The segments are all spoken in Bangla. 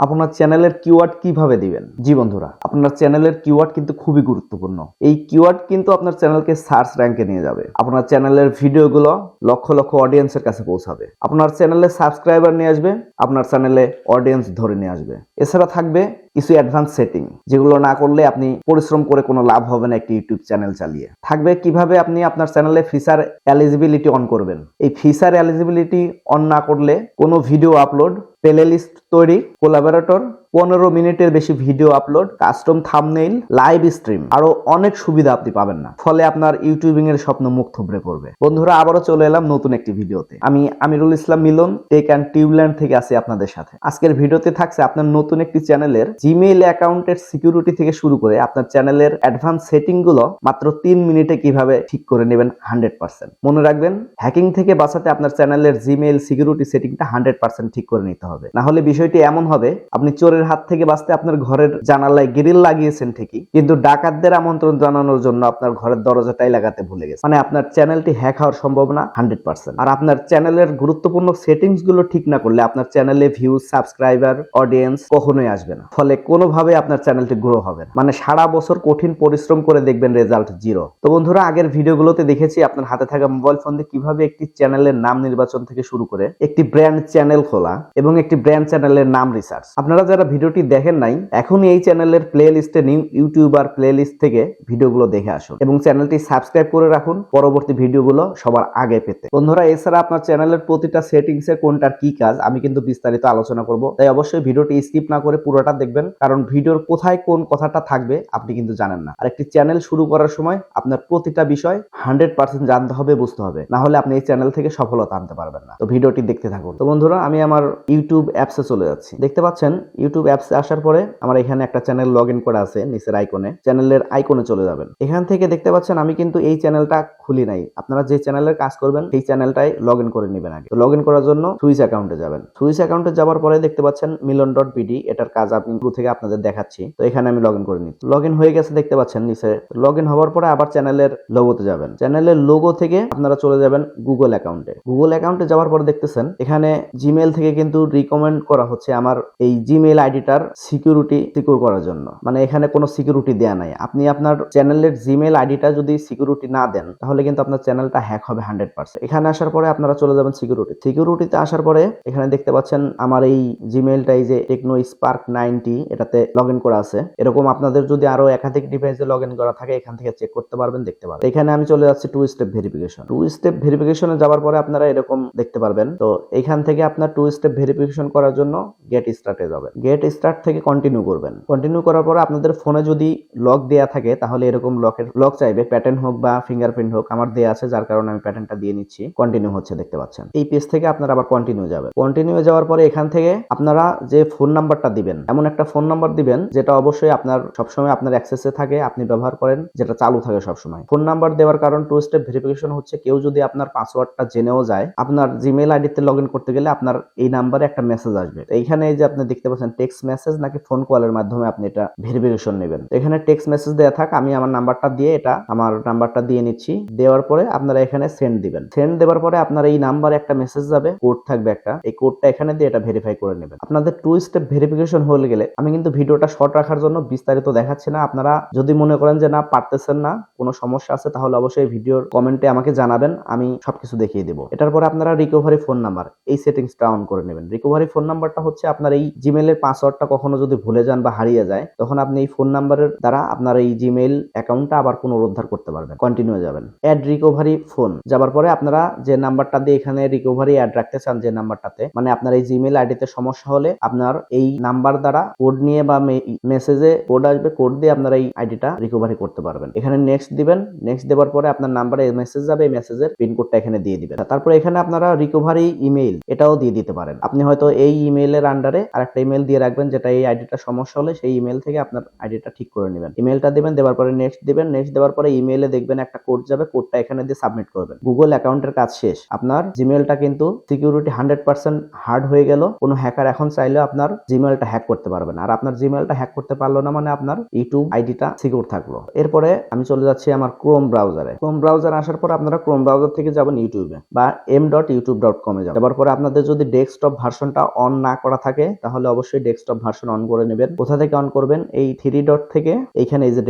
আপনার চ্যানেলের কিওয়ার্ড কিভাবে দিবেন? জি বন্ধুরা, আপনার চ্যানেলের কিওয়ার্ড কিন্তু খুবই গুরুত্বপূর্ণ। এই কিওয়ার্ড কিন্তু আপনার চ্যানেলকে সার্চ র্যাঙ্কে নিয়ে যাবে। আপনার চ্যানেলের ভিডিওগুলো লক্ষ লক্ষ অডিয়েন্সের কাছে পৌঁছাবে। আপনার চ্যানেলে সাবস্ক্রাইবার নিয়ে আসবে, আপনার চ্যানেলে অডিয়েন্স ধরে নিয়ে আসবে। এছাড়া থাকবে কিছু অ্যাডভান্স সেটিং, যেগুলো না করলে আপনি পরিশ্রম করে কোনো লাভ হবে না একটি ইউটিউব চ্যানেল চালিয়ে। থাকবে কিভাবে আপনি আপনার চ্যানেলে ফিচার এলিজিবিলিটি অন করবেন। এই ফিচার এলিজিবিলিটি অন না করলে কোনো ভিডিও আপলোড, প্লে লিস্ট তৈরি, কোলাবোরেটর, 15 মিনিটের বেশি video upload, custom thumbnail, live stream আরো অনেক সুবিধা আপনি পাবেন না। ফলে আপনার ইউটিউবিং এর স্বপ্ন মুখ থুবড়ে পড়বে। বন্ধুরা, আবারও চলে এলাম নতুন একটি ভিডিওতে। আমি আমিরুল ইসলাম মিলন, টেক অ্যান্ড টিউবল্যান্ড থেকে আছি আপনাদের সাথে। আজকের ভিডিওতে থাকছে আপনার নতুন একটি চ্যানেলের জিমেইল অ্যাকাউন্টের সিকিউরিটি থেকে শুরু করে আপনার চ্যানেলের অ্যাডভান্স সেটিং গুলো মাত্র 3 মিনিটে কিভাবে ঠিক করে নেবেন 100%। মনে রাখবেন, হ্যাকিং থেকে বাঁচাতে আপনার চ্যানেলের জিমেইল সিকিউরিটি সেটিংটা 100% ঠিক করে নিতে হবে। না হলে বিষয়টি এমন হবে, আপনি চোরের হাত থেকে বাঁচতে আপনার ঘরের জানালায় গ্রিল লাগিয়েছেন ঠিকই, কিন্তু ডাকাতদের আমন্ত্রণ জানানোর জন্য আপনার ঘরের দরজাটাই লাগাতে ভুলে গেছেন। মানে আপনার চ্যানেলটি হ্যাক হওয়ার সম্ভাবনা 100%। আর আপনার চ্যানেলের গুরুত্বপূর্ণ সেটিংস গুলো ঠিক না করলে আপনার চ্যানেলে ভিউজ, সাবস্ক্রাইবার, অডিয়েন্স কখনোই আসবে না। ফলে কোনোভাবে আপনার চ্যানেলটি গ্রো হবে না। মানে সারা বছর কঠিন পরিশ্রম করে দেখবেন রেজাল্ট জিরো। তো বন্ধুরা, আগের ভিডিওগুলোতে দেখেছি আপনার হাতে থাকা মোবাইল ফোন দিয়ে কিভাবে একটি চ্যানেলের নাম নির্বাচন থেকে শুরু করে একটি ব্র্যান্ড চ্যানেল খোলা এবং একটি ব্র্যান্ড চ্যানেলের নাম রিসার্চ। আপনারা যারা ভিডিওটি দেখেন নাই, এখনই এই চ্যানেলের প্লে লিস্টে নিউ ইউটিউবার প্লে লিস্ট থেকে ভিডিওগুলো দেখে আসুন এবং চ্যানেলটি সাবস্ক্রাইব করে রাখুন পরবর্তী ভিডিওগুলো সবার আগে পেতে। বন্ধুরা, এছাড়া আপনার চ্যানেলের প্রতিটা সেটিংসে কোনটার কি কাজ আমি কিন্তু বিস্তারিত আলোচনা করব, তাই অবশ্যই ভিডিওটি স্কিপ না করে পুরোটা দেখবেন, কারণ ভিডিওর কোথায় কোন কথাটা থাকবে আপনি কিন্তু জানেন না। আর একটি চ্যানেল শুরু করার সময় আপনার প্রতিটা বিষয় 100% জানতে হবে, বুঝতে হবে, না হলে আপনি এই চ্যানেল থেকে সফলতা আনতে পারবেন না। তো ভিডিওটি দেখতে থাকুন। তো বন্ধুরা, আমি আমার ইউটিউব অ্যাপসে চলে যাচ্ছি। দেখতে পাচ্ছেন ইউটিউব অ্যাপসে আসার পরে আমার এখানে একটা চ্যানেল লগ ইন করা আছে। নিচের আইকনে, চ্যানেলের আইকনে চলে যাবেন। এখান থেকে দেখতে পাচ্ছেন আমি কিন্তু এই চ্যানেলটা খুলি নাই। আপনারা যে চ্যানেলের কাজ করবেন সেই চ্যানেলটাই লগ ইন করে নেবেন আগে। তো লগ ইন করার জন্য সুইচ অ্যাকাউন্টে যাবেন। সুইচ অ্যাকাউন্টে যাওয়ার পরে দেখতে পাচ্ছেন মিলন.বিডি, এটার কাজ আমি শুরু থেকে আপনাদের দেখাচ্ছি। তো এখানে আমি লগ ইন করে নিচ্ছি। লগ ইন হয়ে গেছে দেখতে পাচ্ছেন নিচে। লগ ইন হওয়ার পরে আবার চ্যানেলের লোগোতে যাবেন। চ্যানেলের লোগো থেকে আপনারা চলে যাবেন গুগল অ্যাকাউন্টে। গুগল অ্যাকাউন্টে যাওয়ার পরে দেখতেছেন এখানে জিমেইল থেকে কিন্তু রিকমেন্ড করা হচ্ছে আমার এই জিমেইল আইডিটার সিকিউরিটি সিকিউর করার জন্য। মানে এখানে কোনো সিকিউরিটি দেয়া নাই। আপনি আপনার চ্যানেলের জিমেইল আইডিটা যদি সিকিউরিটি না দেন তাহলে কিন্তু আপনার চ্যানেলটা হ্যাক হবে 100%। এখানে আসার পরে আপনারা চলে যাবেন সিকিউরিটিতে আসার পরে এখানে দেখতে পাচ্ছেন আমার এই জিমেইলটা, এই যে টেকনো স্পার্ক 90, এটাতে লগ ইন করা আছে। এরকম আপনাদের যদি আরো একাধিক ডিভাইসে লগ ইন করা থাকে এখান থেকে চেক করতে পারবেন, দেখতে পারবেন। এখানে আমি চলে যাচ্ছি two step verification. Two step ভেরিফিকেশনে যাওয়ার পরে আপনারা এরকম দেখতে পারবেন। তো এখান থেকে আপনার টু স্টেপ ভেরিফিকেশন করার জন্য গেট স্টার্টে যাবেন। গেট স্টার্ট থেকে কন্টিনিউ করবেন। কন্টিনিউ করার পরে আপনাদের ফোনে যদি লক দেয়া থাকে তাহলে এরকম লক চাইবে, প্যাটার্ন হোক বা ফিঙ্গারপ্রিন্ট হোক। আমার দেয়া আছে, যার কারণে আমি প্যাটার্নটা দিয়ে নিচ্ছি। কন্টিনিউ হচ্ছে, দেখতে পাচ্ছেন। এই পেজ থেকে আপনারা আবার কন্টিনিউ যাবেন। কন্টিনিউ যাওয়ার পরে এখান থেকে আপনারা যে ফোন নাম্বারটা দিবেন, এমন একটা ফোন নাম্বার দিবেন যেটা অবশ্যই আপনার সবসময় আপনার অ্যাক্সেসে থাকে, আপনি ব্যবহার করেন, যেটা চালু থাকে সবসময়। ফোন নাম্বার দেওয়ার কারণ টু স্টেপ ভেরিফিকেশন হচ্ছে কেউ যদি আপনার পাসওয়ার্ডটা জেনেও যায়, আপনার জিমেইল আইডিতে লগ ইন করতে গেলে আপনার এই নাম্বারে একটা মেসেজ আসবে। এইখানে এই যে আপনি দেখতে পাচ্ছেন টেক্সট মেসেজ নাকি ফোন কলের মাধ্যমে আপনি এটা ভেরিফিকেশন নেবেন। এখানে টেক্সট মেসেজ দেয়া থাক, আমি আমার নাম্বারটা দিয়ে আমার নাম্বারটা দিয়ে নিচ্ছি। দেওয়ার পরে আপনারা এখানে সেন্ড দিবেন। সেন্ড দেওয়ার পরে আপনার এই নাম্বারে একটা মেসেজ যাবে, কোড থাকবে একটা। এই কোডটা এখানে দিয়ে এটা ভেরিফাই করে নেবেন। আপনাদের টু স্টেপ ভেরিফিকেশন হয়ে গেলে, আমি কিন্তু ভিডিওটা শর্ট রাখার জন্য বিস্তারিত দেখাচ্ছি না। আপনারা যদি মনে করেন যে না পারতেছেন না, কোনো সমস্যা আছে, তাহলে অবশ্যই ভিডিওর কমেন্টে আমাকে জানাবেন, আমি সবকিছু দেখিয়ে দেবো। এটার পরে আপনারা রিকভারি ফোন নাম্বার, এই সেটিংসটা অন করে নেবেন। রিকভারি ফোন নাম্বারটা হচ্ছে আপনার এই জিমেইলের পাসওয়ার্ডটা কখনো যদি ভুলে যান বা হারিয়ে যায়, তখন আপনি এই ফোন নাম্বারের দ্বারা আপনার এই জিমেইল অ্যাকাউন্টটা আবার পুনরুদ্ধার করতে পারবেন। কন্টিনিউ যাবেন। অ্যাড রিকভারি ফোন যাবার পরে আপনারা যে নাম্বারটা দিয়ে এখানে রিকভারি অ্যাড রাখতে চান, যে নাম্বারটাতে, মানে আপনার এই জিমেইল আইডিতে সমস্যা হলে আপনার এই নাম্বার দ্বারা কোড নিয়ে বা মেসেজে কোড আসবে, কোড দিয়ে আপনারা এই আইডিটা রিকভারি করতে পারবেন। এখানে নেক্সট দিবেন। নেক্সট দেওয়ার পরে আপনার নাম্বারে মেসেজ যাবে, এই মেসেজের পিন কোডটা এখানে দিয়ে দিবেন। তারপরে এখানে আপনারা রিকভারি ইমেইল এটাও দিয়ে দিতে পারেন। আপনি হয়তো এই ইমেইলের আন্ডারে আরেকটা ইমেইল দিয়ে রাখবেন, যেটা এই আইডিটা সমস্যা হলে সেই ইমেইল থেকে আপনার আইডিটা ঠিক করে নেবেন। ইমেইলটা দিবেন, দেওয়ার পরে নেক্সট দিবেন। নেক্সট দেওয়ার পরে ইমেইলে দেখবেন একটা কোড যাবে, কোডটা এখানে দিয়ে সাবমিট করবেন। গুগল অ্যাকাউন্টের কাজ শেষ। আপনার জিমেইলটা কিন্তু সিকিউরিটি 100% হার্ড হয়ে গেল। কোনো হ্যাকার এখন চাইলেও আপনার জিমেইলটা হ্যাক করতে পারবে না। আর আপনার জিমেইলটা হ্যাক করতে পারলো না মানে আপনার ইউটিউব আইডিটা সিকিউর থাকলো। এরপরে আমি চলে যাচ্ছি আমার ক্রোম ব্রাউজারে। ক্রোম ব্রাউজার আসার পর আপনারা ক্রোম ব্রাউজার থেকে যাবেন ইউটিউবে বা m.youtube.com এ যাবেন। যাবার পরে আপনাদের যদি ডেস্কটপ ভার্সনটা অন না করা থাকে তাহলে অবশ্যই ডেস্কটপ ভার্সন অন করে নেবেন। কোথা থেকে অন করবেন? এই 3 ডট থেকে এইখানে এই যে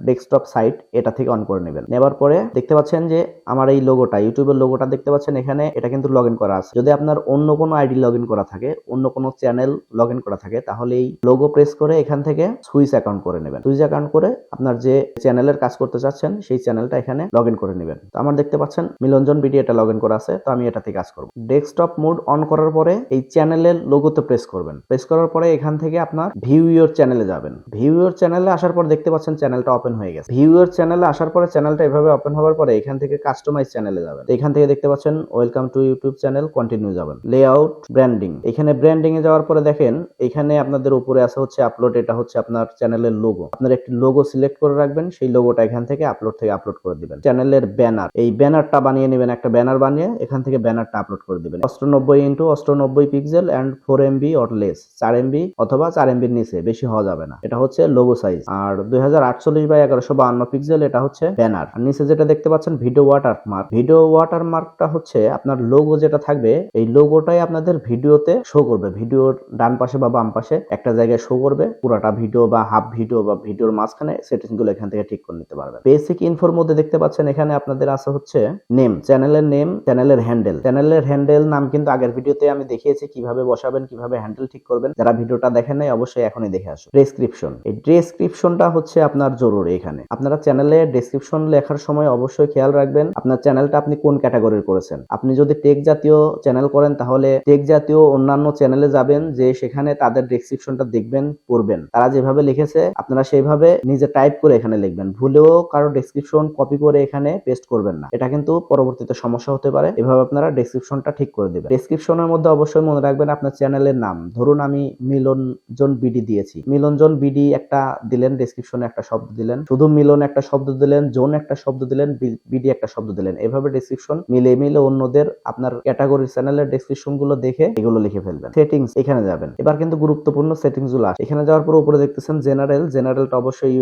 ডেস্কটপ সাইট, এটা থেকে অন করে নেবেন। নেবার পরে দেখতে পাচ্ছেন যে আমার এই লোগোটা, ইউটিউবের লোগোটা দেখতে পাচ্ছেন এখানে, এটা কিন্তু লগইন করা আছে। যদি আপনার অন্য কোনো আইডি লগইন করা থাকে, অন্য কোনো চ্যানেল লগইন করা থাকে, তাহলে এই লোগো প্রেস করে এখান থেকে সুইচ অ্যাকাউন্ট করে নেবেন। সুইচ অ্যাকাউন্ট করে আপনার যে চ্যানেলের কাজ করতে চাচ্ছেন সেই চ্যানেলটা এখানে লগইন করে নেবেন। তো আমার দেখতে পাচ্ছেন মিলনজন ভিডিও এটা লগইন করা আছে, তো আমি এটাতে কাজ করব। ডেস্কটপ মোড অন করার পরে এই চ্যানেলের লোগোতে প্রেস করবেন। প্রেস করার পরে এখান থেকে আপনার ভিউ ইওর চ্যানেলে যাবেন। ভিউ ইওর চ্যানেলে আসার পর দেখতে পাচ্ছেন চ্যানেলটা ওপেন হয়ে গেছে। ভিউ ইওর চ্যানেলে আসার পরে চ্যানেলটা এভাবে ওপেন হওয়ার পরে এখান থেকে কাস্টমাইজ চ্যানেলে যাবেন। এখান থেকে দেখতে পাচ্ছেন welcome to YouTube channel, continue যাবেন। লেআউট, ব্র্যান্ডিং, এখানে ব্র্যান্ডিং এ যাওয়ার পরে দেখেন এখানে আপনাদের উপরে আছে হচ্ছে আপলোড, এটা হচ্ছে আপনার চ্যানেলের লোগো। আপনার একটি লোগো সিলেক্ট করে রাখবেন, সেই লোগোটা এখান থেকে আপলোড করে দিবেন। চ্যানেলের ব্যানার, এই ব্যানারটা বানিয়ে নেবেন, একটা ব্যানার বানিয়ে এখান থেকে ব্যানারটা আপলোড করে দিবেন। 98x98 pixel and 4 MB or less, 4 MB অথবা 4 MB এর নিচে, বেশি হওয়া যাবে না। এটা হচ্ছে লোগো সাইজ। আর 2048x1152 পিক্সেল, এটা হচ্ছে ব্যানার। আর নিচে যেটা দেখতে পাচ্ছেন ভিডিও ওয়াটারমার্ক, ভিডিও ওয়াটারমার্কটা হচ্ছে আপনার লোগো যেটা থাকবে এই লোগোটাই আপনাদের ভিডিওতে শো করবে। ভিডিওর ডান পাশে বা বাম পাশে একটা জায়গায় শো করবে, পুরাটা ভিডিও বা হাফ ভিডিও বা ভিডিওর মাঝখানে সেটিংস গুলো এখান থেকে ঠিক করে নিতে পারবেন। বেসিক ইনফোর মধ্যে দেখতে পাচ্ছেন এখানে আপনাদের আছে হচ্ছে নেম, চ্যানেলের নেম, চ্যানেলের হ্যান্ডেল। চ্যানেলের হ্যান্ডেল নাম কিন্তু আগের ভিডিওতে আমি দেখিয়েছি কিভাবে বসাবেন, কিভাবে হ্যান্ডেল ঠিক করবেন। যারা ভিডিওটা দেখেন নাই অবশ্যই এখনই দেখে আসুন। ডেসক্রিপশন, এই ডেসক্রিপশনটা হচ্ছে আপনার জরুরি। এখানে আপনারা চ্যানেলে ডেসক্রিপশন লেখার সময় অবশ্যই খেয়াল রাখবেন আপনার চ্যানেলটা আপনি কোন ক্যাটাগরির করেছেন। আপনি যদি টেক জাতীয় চ্যানেল করেন তাহলে টেক জাতীয় অন্যান্য চ্যানেলে যাবেন, যে সেখানে তাদের ডেসক্রিপশনটা দেখবেন, পড়বেন। তারা যেভাবে লিখেছে আপনারা সেইভাবে নিজে টাইপ করে এখানে লিখবেন। ভুলেও কারো ডেসক্রিপশন কপি করে এখানে পেস্ট করবেন না, এটা কিন্তু পরবর্তীতে সমস্যা হতে পারে। এভাবে আপনারা ডেসক্রিপশনটা ঠিক করে দিবেন। ডেসক্রিপশনের মধ্যে অবশ্যই মনে রাখবেন আপনার চ্যানেলের নাম। ধরুন আমি মিলনজন বিডি দিয়েছি, মিলনজন বিডি একটা দিলেন, ডেসক্রিপশনে একটা শব্দ দিলেন, শুধু মিলন একটা শব্দ দিলেন, জোন একটা শব্দ দিলেন, বিডি একটা শব্দ দিলেন। এভাবে ডেসক্রিপশন মিলে অন্যদের আপনার ক্যাটাগরি চ্যানেলের ডেসক্রিপশন গুলো দেখে এগুলো লিখে ফেলবেন। সেটিংস, এখানে যাবেন। এবার কিন্তু গুরুত্বপূর্ণ সেটিংস গুলো আসে। এখানে যাওয়ার পর উপরে দেখতেছেন জেনারেল, জেনারেলটা অবশ্যই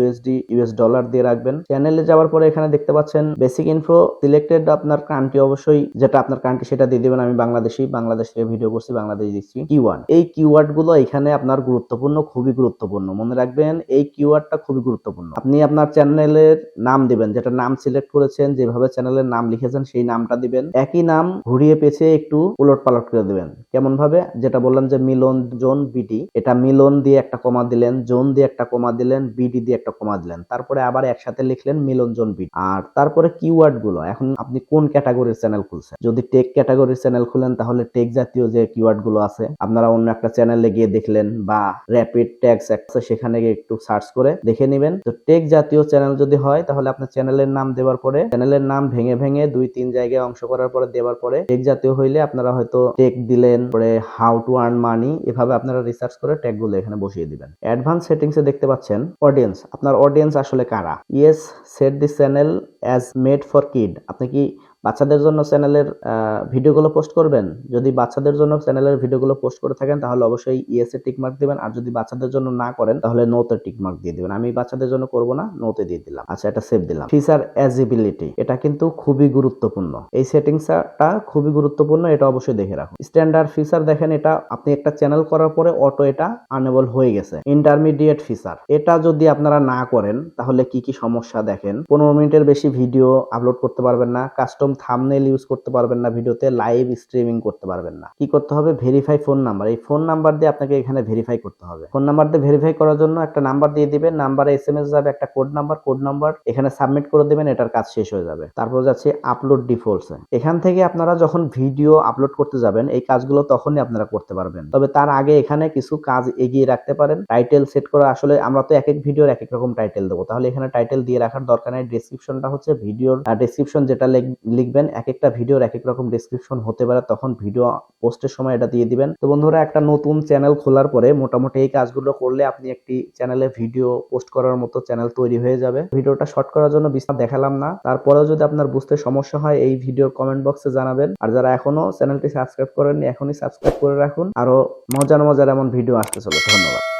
ইউএস ডলার দিয়ে রাখবেন। চ্যানেলে যাওয়ার পরে এখানে দেখতে পাচ্ছেন বেসিক ইনফো, সিলেক্টেড আপনার কান্ট্রি, অবশ্যই যেটা আপনার কান্ট্রি সেটা দিয়ে দিবেন। আমি বাংলাদেশে ভিডিও করছি, বাংলাদেশ দিচ্ছি। কিওয়ার্ড, এই কিওয়ার্ড গুলো এখানে আপনার গুরুত্বপূর্ণ, খুবই গুরুত্বপূর্ণ। মনে রাখবেন এই কিওয়ার্ডটা খুবই গুরুত্বপূর্ণ। আপনি আপনার চ্যানেলের নাম দিবেন, যেটা নাম সিলেক্ট করেছেন, যেভাবে চ্যানেলের নাম লিখেছেন সেই নামটা দিবেন। একই নাম ঘুরিয়ে পেঁচিয়ে একটু উলট পালট করে দিবেন। কেমন ভাবে? যেটা বললাম যে মিলন জোন বিডি, এটা মিলন দিয়ে একটা কমা দিলেন, জোন দিয়ে একটা কমা দিলেন, বিডি দিয়ে একটা কমা দিলেন, তারপরে আবার একসাথে লিখলেন মিলন জোন বিডি। আর তারপরে কিওয়ার্ড গুলো, এখন আপনি কোন ক্যাটাগরির চ্যানেল খুলছেন। যদি টেক ক্যাটাগরির চ্যানেল খুলেন তাহলে টেক জাতীয় যে কিওয়ার্ড গুলো আছে আপনারা অন্য একটা চ্যানেলে গিয়ে দেখলেন, বা র্যাপিড ট্যাগস আছে সেখানে গিয়ে একটু সার্চ করে দেখে নেবেন। তো টেক জাতীয় চ্যানেল যদি হয় তাহলে আপনার চ্যানেলের নাম দেওয়ার পরে, চ্যানেলের নাম ভেঙে 2-3 জায়গায় অংশ করার পরে দেওয়ার পরে টেক জাতীয় হইলে আপনারা হয়তো টেক দিলেন, পরে হাউ টু আর্ন মানি, এভাবে আপনারা রিসার্চ করে ট্যাগ গুলো এখানে বসিয়ে দিবেন। অ্যাডভান্স সেটিংস এ দেখতে পাচ্ছেন অডিয়েন্স, আপনার অডিয়েন্স আসলে কারা। Yes, set this channel as made for kid, আপনি কি বাচ্চাদের জন্য চ্যানেলের ভিডিওগুলো পোস্ট করবেন? যদি বাচ্চাদের জন্য চ্যানেলের ভিডিওগুলো পোস্ট করে থাকেন তাহলে অবশ্যই ইয়েস এ টিক মার্ক দিবেন। আর যদি বাচ্চাদের জন্য না করেন তাহলে নো তে টিক মার্ক দিয়ে দিবেন। আমি বাচ্চাদের জন্য করব না, নো তে দিয়ে দিলাম। আচ্ছা, এটা সেভ দিলাম। ফিচার এজিবিলিটি, এটা কিন্তু খুবই গুরুত্বপূর্ণ। এই সেটিংসটা খুবই গুরুত্বপূর্ণ, এটা অবশ্যই দেখে রাখুন। স্ট্যান্ডার্ড ফিচার দেখেন, এটা আপনি একটা চ্যানেল করার পরে অটো এটা আনেবল হয়ে গেছে। ইন্টারমিডিয়েট ফিচার, এটা যদি আপনারা না করেন তাহলে কি কি সমস্যা দেখেন। 15 মিনিটের বেশি ভিডিও আপলোড করতে পারবেন না, কাস্টম থাম্বনেল ইউজ করতে পারবেন না, ভিডিওতে লাইভ স্ট্রিমিং করতে পারবেন না। কি করতে হবে? ভেরিফাই ফোন নাম্বার, এই ফোন নাম্বার দিয়ে আপনাকে এখানে ভেরিফাই করতে হবে। ফোন নাম্বার দিয়ে ভেরিফাই করার জন্য একটা নাম্বার দিয়ে দিবেন, নাম্বারে এসএমএস যাবে একটা কোড নাম্বার এখানে সাবমিট করে দিবেন, এটার কাজ শেষ হয়ে যাবে। তারপর যাচ্ছে আপলোড ডিফল্টস, এখান থেকে আপনারা যখন ভিডিও আপলোড করতে যাবেন এই কাজগুলো তখনই আপনারা করতে পারবেন। তবে তার আগে এখানে কিছু কাজ এগিয়ে রাখতে পারেন। টাইটেল সেট করা, আসলে আমরা তো এক এক ভিডিওর এক এক রকম টাইটেল দেবো, তাহলে এখানে টাইটেল দিয়ে রাখার দরকার নেই। ডেসক্রিপশনটা হচ্ছে ভিডিওর ডেসক্রিপশন যেটা লিখবেন, এক একটা ভিডিওর এক এক রকম ডেসক্রিপশন হতে পারে, তখন ভিডিও পোস্টের সময় এটা দিয়ে দিবেন। তো বন্ধুরা, একটা নতুন চ্যানেল খোলার পরে মোটামুটি এই কাজগুলো করলে আপনি একটি চ্যানেলে ভিডিও পোস্ট করার মতো চ্যানেল তৈরি হয়ে যাবে। ভিডিওটা শর্ট করার জন্য বিস্তারিত দেখালাম না, তারপরেও যদি আপনার বুঝতে সমস্যা হয় এই ভিডিওর কমেন্ট বক্সে জানাবেন। আর যারা এখনো চ্যানেলটি সাবস্ক্রাইব করেননি, এখনই সাবস্ক্রাইব করে রাখুন। আরো মজার মজার এমন ভিডিও আসতে চলে। ধন্যবাদ।